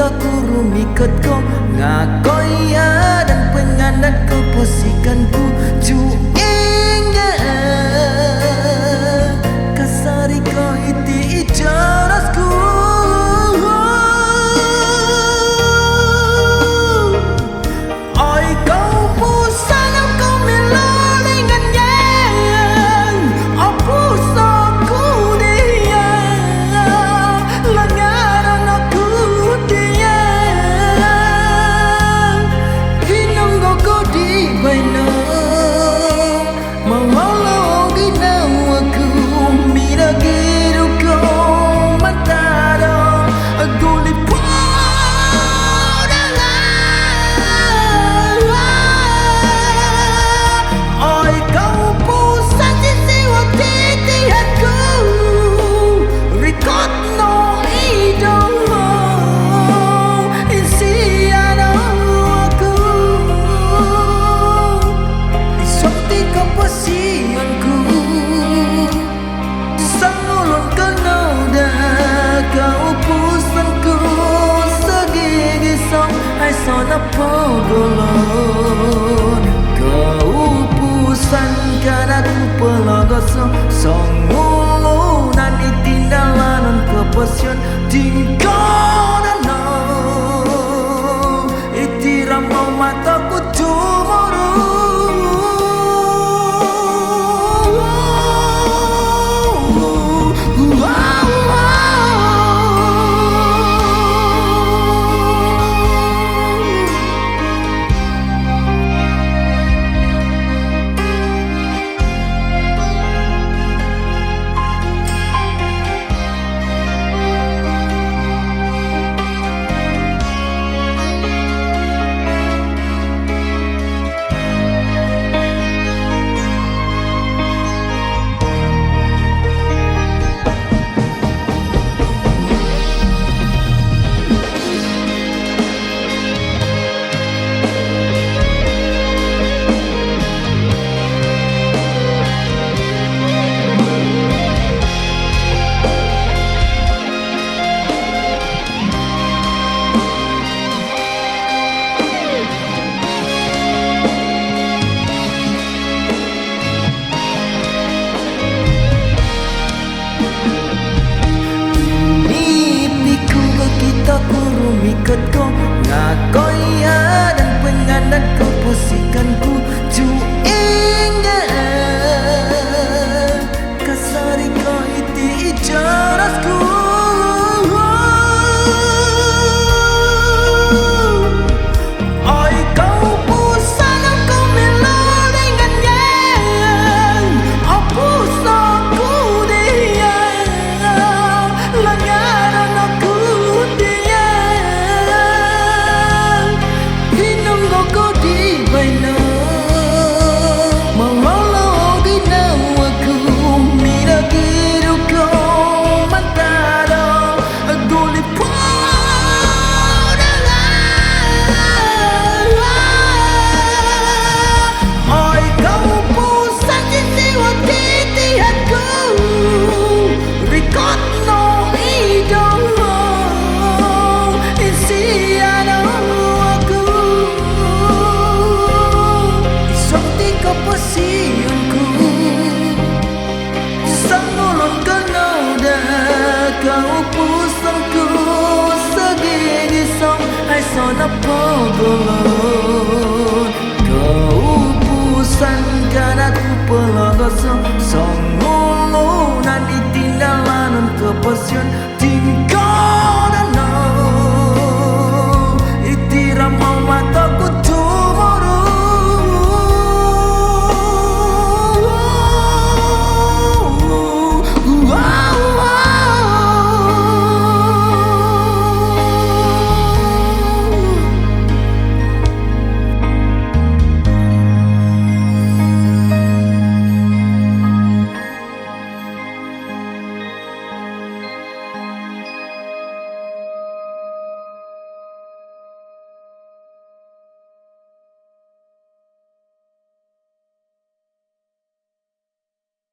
kita kurumi ketko ngakoi dan penganat kau posikanku juingga kasari kau iti ijarasku oi kau pusang kau melolingan yang opusaku dia langaran aku dia hinong go di baina mawalo gina aku mira giru ko matado aguli sona pogolon kau pusan kan aku pelogoso songulunan itindalanan kepasion tingkono itiramau mataku cumuru kurumi ketko ngakoi dan penganat kau posikanku juingga kasari kau iti ijarasku oi kau pusang kau melolingan yang opusaku dia langaran aku kau pusangku segini song hai sona pogolon kau pusang kan aku pelogoso